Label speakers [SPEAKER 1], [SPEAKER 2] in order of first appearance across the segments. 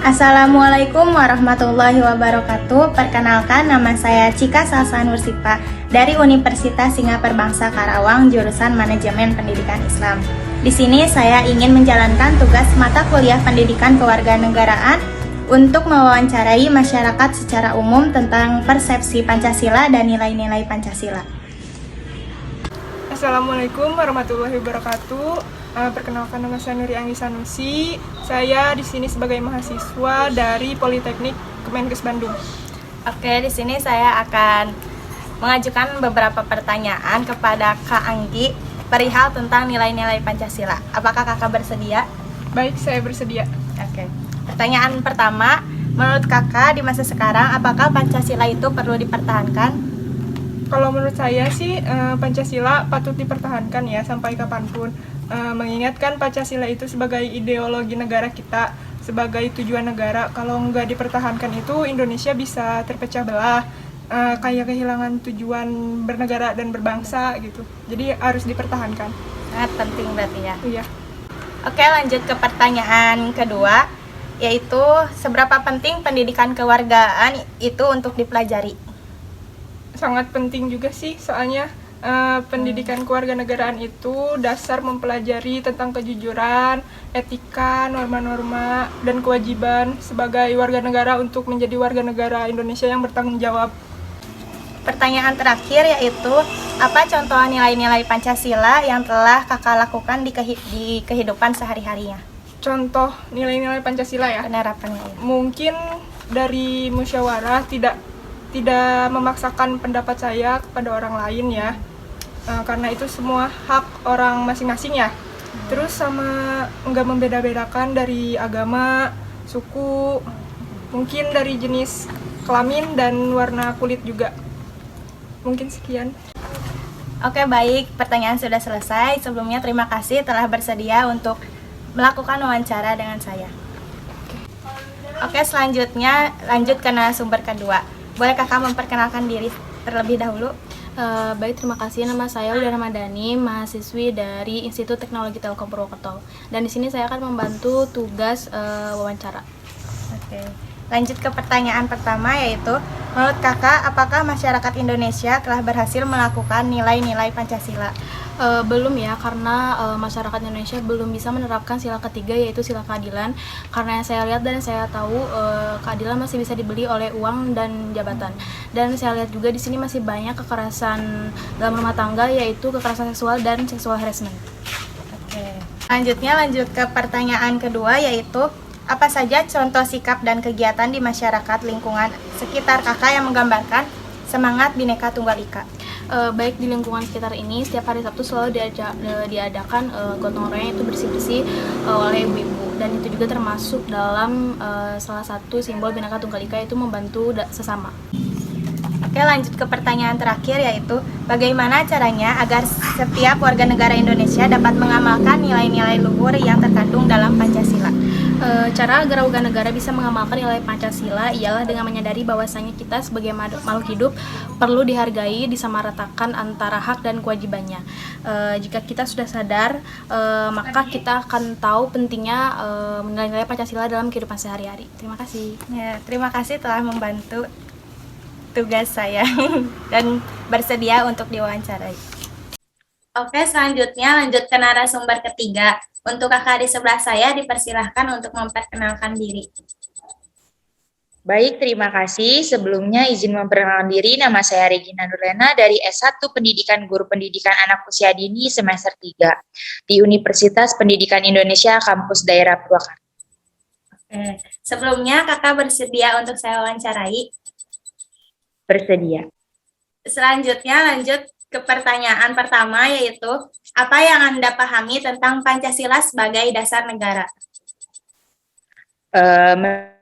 [SPEAKER 1] Assalamualaikum warahmatullahi wabarakatuh. Perkenalkan, nama saya Cika Salsa Nursipa dari Universitas Singapura Bangsa Karawang, jurusan Manajemen Pendidikan Islam. Di sini saya ingin menjalankan tugas mata kuliah Pendidikan Kewarganegaraan untuk mewawancarai masyarakat secara umum tentang persepsi Pancasila dan nilai-nilai Pancasila.
[SPEAKER 2] Assalamualaikum warahmatullahi wabarakatuh. Perkenalkan, nama saya Nuri Anggi Sanusi. Saya di sini sebagai mahasiswa dari Politeknik Kemenkes Bandung.
[SPEAKER 1] Oke, di sini saya akan mengajukan beberapa pertanyaan kepada Kak Anggi perihal tentang nilai-nilai Pancasila. Apakah kakak bersedia?
[SPEAKER 2] Baik, saya bersedia.
[SPEAKER 1] Oke. Pertanyaan pertama, menurut kakak di masa sekarang, apakah Pancasila itu perlu dipertahankan?
[SPEAKER 2] Kalau menurut saya sih Pancasila patut dipertahankan ya sampai kapanpun. Mengingatkan Pancasila itu sebagai ideologi negara kita, sebagai tujuan negara. Kalau nggak dipertahankan itu Indonesia bisa terpecah belah, kayak kehilangan tujuan bernegara dan berbangsa gitu. Jadi harus dipertahankan.
[SPEAKER 1] Sangat penting berarti ya.
[SPEAKER 2] Iya.
[SPEAKER 1] Oke, lanjut ke pertanyaan kedua, yaitu seberapa penting pendidikan kewargaan itu untuk dipelajari?
[SPEAKER 2] Sangat penting juga sih, soalnya pendidikan kewarganegaraan itu dasar mempelajari tentang kejujuran, etika, norma-norma, dan kewajiban sebagai warga negara untuk menjadi warga negara Indonesia yang bertanggung jawab.
[SPEAKER 1] Pertanyaan terakhir yaitu, apa contoh nilai-nilai Pancasila yang telah kakak lakukan di kehidupan sehari-harinya?
[SPEAKER 2] Contoh nilai-nilai Pancasila ya?
[SPEAKER 1] Penerapannya ya.
[SPEAKER 2] Mungkin dari musyawarah, tidak memaksakan pendapat saya kepada orang lain ya. Karena itu semua hak orang masing-masing ya. Terus sama nggak membeda-bedakan dari agama, suku, mungkin dari jenis kelamin dan warna kulit juga. Mungkin sekian.
[SPEAKER 1] Oke, baik, pertanyaan sudah selesai. Sebelumnya terima kasih telah bersedia untuk melakukan wawancara dengan saya. Oke, selanjutnya lanjut ke narasumber kedua. Boleh kakak memperkenalkan diri terlebih dahulu?
[SPEAKER 3] Baik, terima kasih. Nama saya Uda Ramadhani, mahasiswi dari Institut Teknologi Telkom Purwokerto. Dan di sini saya akan membantu tugas wawancara.
[SPEAKER 1] Oke. Lanjut ke pertanyaan pertama, yaitu menurut kakak, apakah masyarakat Indonesia telah berhasil melakukan nilai-nilai Pancasila?
[SPEAKER 3] Belum ya, karena masyarakat Indonesia belum bisa menerapkan sila ketiga, yaitu sila keadilan. Karena yang saya lihat dan saya tahu, keadilan masih bisa dibeli oleh uang dan jabatan. Dan saya lihat juga di sini masih banyak kekerasan dalam rumah tangga, yaitu kekerasan seksual dan seksual harassment.
[SPEAKER 1] Oke. Selanjutnya lanjut ke pertanyaan kedua, yaitu apa saja contoh sikap dan kegiatan di masyarakat lingkungan sekitar kakak yang menggambarkan semangat Bhinneka Tunggal Ika?
[SPEAKER 3] Baik, di lingkungan sekitar ini setiap hari Sabtu selalu diadakan gotong royong, itu bersih-bersih oleh ibu-ibu, dan itu juga termasuk dalam salah satu simbol Bhinneka Tunggal Ika, itu membantu sesama.
[SPEAKER 1] Oke, lanjut ke pertanyaan terakhir, yaitu bagaimana caranya agar setiap warga negara Indonesia dapat mengamalkan nilai-nilai luhur yang terkandung dalam Pancasila?
[SPEAKER 3] Cara agar warga negara bisa mengamalkan nilai Pancasila ialah dengan menyadari bahwasanya kita sebagai makhluk hidup perlu dihargai, disamaratakan antara hak dan kewajibannya. Jika kita sudah sadar, maka kita akan tahu pentingnya nilai-nilai Pancasila dalam kehidupan sehari-hari. Terima kasih.
[SPEAKER 1] Ya, terima kasih telah membantu tugas saya dan bersedia untuk diwawancarai. Oke, selanjutnya lanjut ke narasumber ketiga. Untuk kakak di sebelah saya, dipersilahkan untuk memperkenalkan diri.
[SPEAKER 4] Baik, terima kasih. Sebelumnya izin memperkenalkan diri, nama saya Regina Nurlena dari S1 Pendidikan Guru Pendidikan Anak Usia Dini semester 3 di Universitas Pendidikan Indonesia Kampus Daerah Purwakarta.
[SPEAKER 1] Oke, sebelumnya kakak bersedia untuk saya wawancarai?
[SPEAKER 4] Bersedia.
[SPEAKER 1] Selanjutnya lanjut ke pertanyaan pertama, yaitu apa yang Anda pahami tentang Pancasila sebagai dasar negara?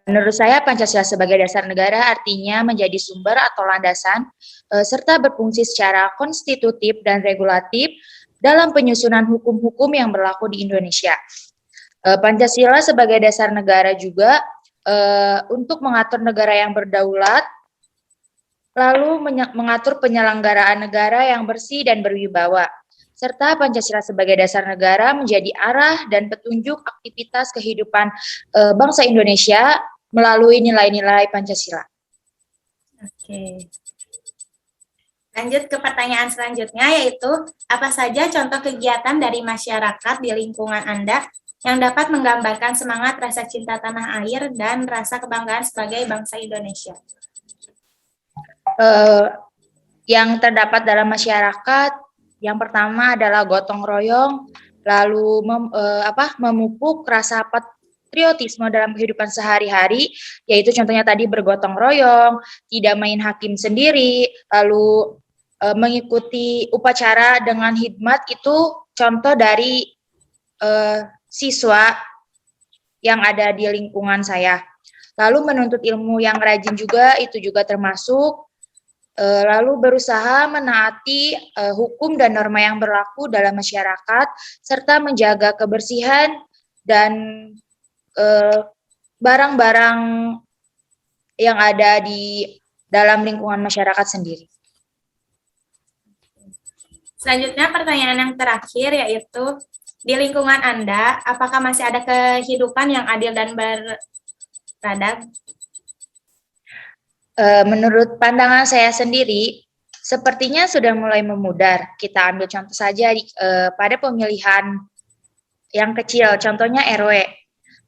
[SPEAKER 4] Menurut saya Pancasila sebagai dasar negara artinya menjadi sumber atau landasan serta berfungsi secara konstitutif dan regulatif dalam penyusunan hukum-hukum yang berlaku di Indonesia. Pancasila sebagai dasar negara juga untuk mengatur negara yang berdaulat, lalu mengatur penyelenggaraan negara yang bersih dan berwibawa, serta Pancasila sebagai dasar negara menjadi arah dan petunjuk aktivitas kehidupan bangsa Indonesia melalui nilai-nilai Pancasila.
[SPEAKER 1] Oke. Lanjut ke pertanyaan selanjutnya, yaitu apa saja contoh kegiatan dari masyarakat di lingkungan Anda yang dapat menggambarkan semangat rasa cinta tanah air dan rasa kebanggaan sebagai bangsa Indonesia?
[SPEAKER 4] Yang terdapat dalam masyarakat, yang pertama adalah gotong royong, lalu memupuk rasa patriotisme dalam kehidupan sehari-hari, yaitu contohnya tadi bergotong royong, tidak main hakim sendiri, lalu mengikuti upacara dengan hikmat, itu contoh dari siswa yang ada di lingkungan saya. Lalu menuntut ilmu yang rajin juga, itu juga termasuk. Lalu berusaha menaati hukum dan norma yang berlaku dalam masyarakat, serta menjaga kebersihan dan barang-barang yang ada di dalam lingkungan masyarakat sendiri.
[SPEAKER 1] Selanjutnya pertanyaan yang terakhir, yaitu di lingkungan Anda, apakah masih ada kehidupan yang adil dan beradab?
[SPEAKER 4] Menurut pandangan saya sendiri, sepertinya sudah mulai memudar. Kita ambil contoh saja pada pemilihan yang kecil, contohnya RW.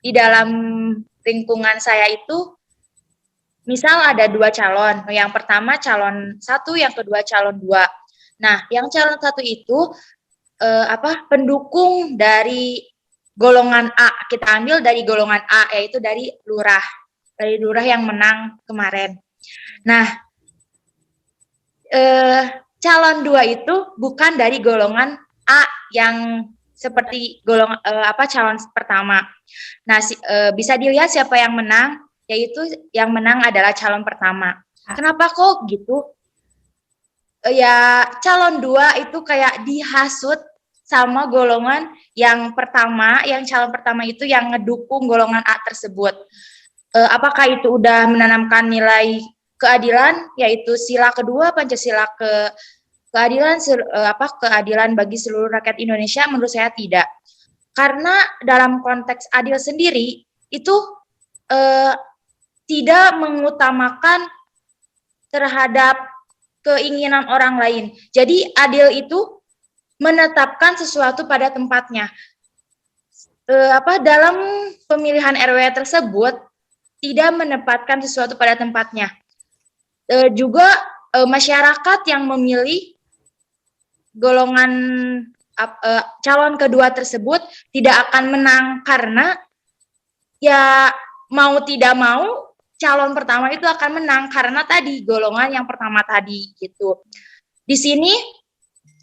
[SPEAKER 4] Di dalam lingkungan saya itu, misal ada 2 calon. Yang pertama calon 1, yang kedua calon 2. Nah, yang calon 1 itu pendukung dari golongan A. Kita ambil dari golongan A, yaitu dari lurah yang menang kemarin. Nah, calon 2 itu bukan dari golongan A yang seperti calon pertama. Nah, bisa dilihat siapa yang menang, yaitu yang menang adalah calon pertama. Kenapa kok gitu? Ya, calon 2 itu kayak dihasut sama golongan yang pertama, yang calon pertama itu yang ngedukung golongan A tersebut. Apakah itu udah menanamkan nilai keadilan, yaitu sila kedua Pancasila, keadilan bagi seluruh rakyat Indonesia? Menurut saya tidak. Karena dalam konteks adil sendiri itu tidak mengutamakan terhadap keinginan orang lain. Jadi adil itu menetapkan sesuatu pada tempatnya. Dalam pemilihan RW tersebut tidak menempatkan sesuatu pada tempatnya. Juga masyarakat yang memilih golongan calon kedua tersebut tidak akan menang, karena ya mau tidak mau calon pertama itu akan menang karena tadi golongan yang pertama tadi gitu. Di sini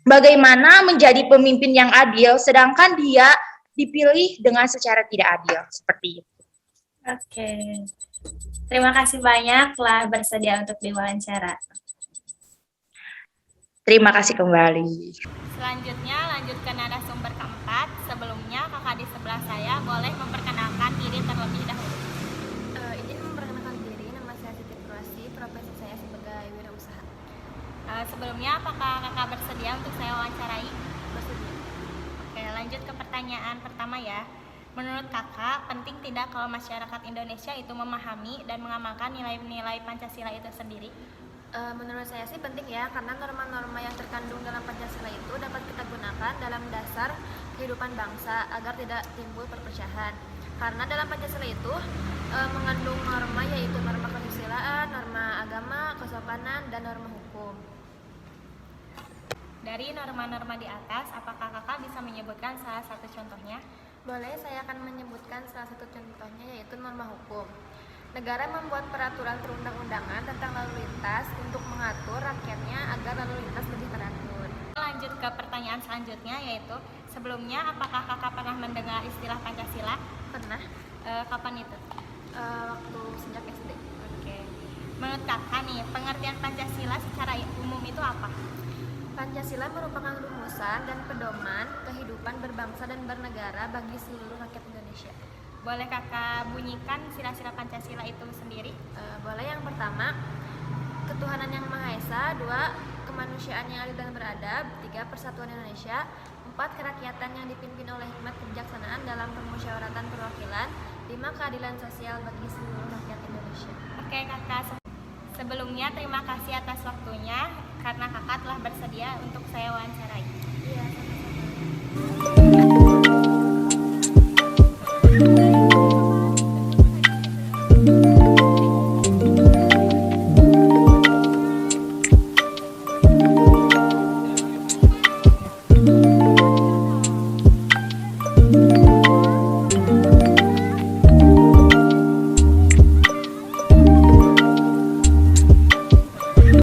[SPEAKER 4] bagaimana menjadi pemimpin yang adil sedangkan dia dipilih dengan secara tidak adil, seperti itu.
[SPEAKER 1] Oke. Terima kasih banyak telah bersedia untuk diwawancara.
[SPEAKER 4] Terima kasih kembali.
[SPEAKER 5] Selanjutnya lanjut ke narasumber keempat. Sebelumnya kakak di sebelah saya boleh memperkenalkan diri terlebih dahulu.
[SPEAKER 3] Izin memperkenalkan diri, nama saya Siti Purwasi, profesi saya sebagai wirausaha.
[SPEAKER 5] Sebelumnya apakah kakak bersedia untuk saya wawancarai?
[SPEAKER 3] Bersedia.
[SPEAKER 5] Oke, lanjut ke pertanyaan pertama ya. Menurut kakak, penting tidak kalau masyarakat Indonesia itu memahami dan mengamalkan nilai-nilai Pancasila itu sendiri?
[SPEAKER 3] Menurut saya sih penting ya, karena norma-norma yang terkandung dalam Pancasila itu dapat kita gunakan dalam dasar kehidupan bangsa agar tidak timbul perpecahan. Karena dalam Pancasila itu mengandung norma, yaitu norma kesusilaan, norma agama, kesopanan, dan norma hukum.
[SPEAKER 5] Dari norma-norma di atas, apakah kakak bisa menyebutkan salah satu contohnya?
[SPEAKER 3] Boleh, saya akan menyebutkan salah satu contohnya, yaitu norma hukum. Negara membuat peraturan perundang-undangan tentang lalu lintas untuk mengatur rakyatnya agar lalu lintas lebih teratur.
[SPEAKER 5] Lanjut ke pertanyaan selanjutnya, yaitu sebelumnya apakah kakak pernah mendengar istilah Pancasila?
[SPEAKER 3] Pernah?
[SPEAKER 5] Kapan itu?
[SPEAKER 3] Waktu sejak SD.
[SPEAKER 5] Oke. Menurut kakak nih, pengertian Pancasila secara umum itu apa?
[SPEAKER 3] Pancasila merupakan rumusan dan pedoman kehidupan berbangsa dan bernegara bagi seluruh rakyat Indonesia.
[SPEAKER 5] Boleh kakak bunyikan sila-sila Pancasila itu sendiri?
[SPEAKER 3] Boleh. Yang pertama, ketuhanan yang Maha Esa. 2,
[SPEAKER 6] kemanusiaan yang adil dan beradab. 3. Persatuan Indonesia. 4. Kerakyatan yang dipimpin oleh hikmat kebijaksanaan dalam permusyawaratan perwakilan. 5. Keadilan sosial bagi seluruh rakyat Indonesia.
[SPEAKER 5] Oke kakak, sebelumnya terima kasih atas waktunya karena kakak telah bersedia untuk saya wawancarai.
[SPEAKER 6] Iya, sama-sama.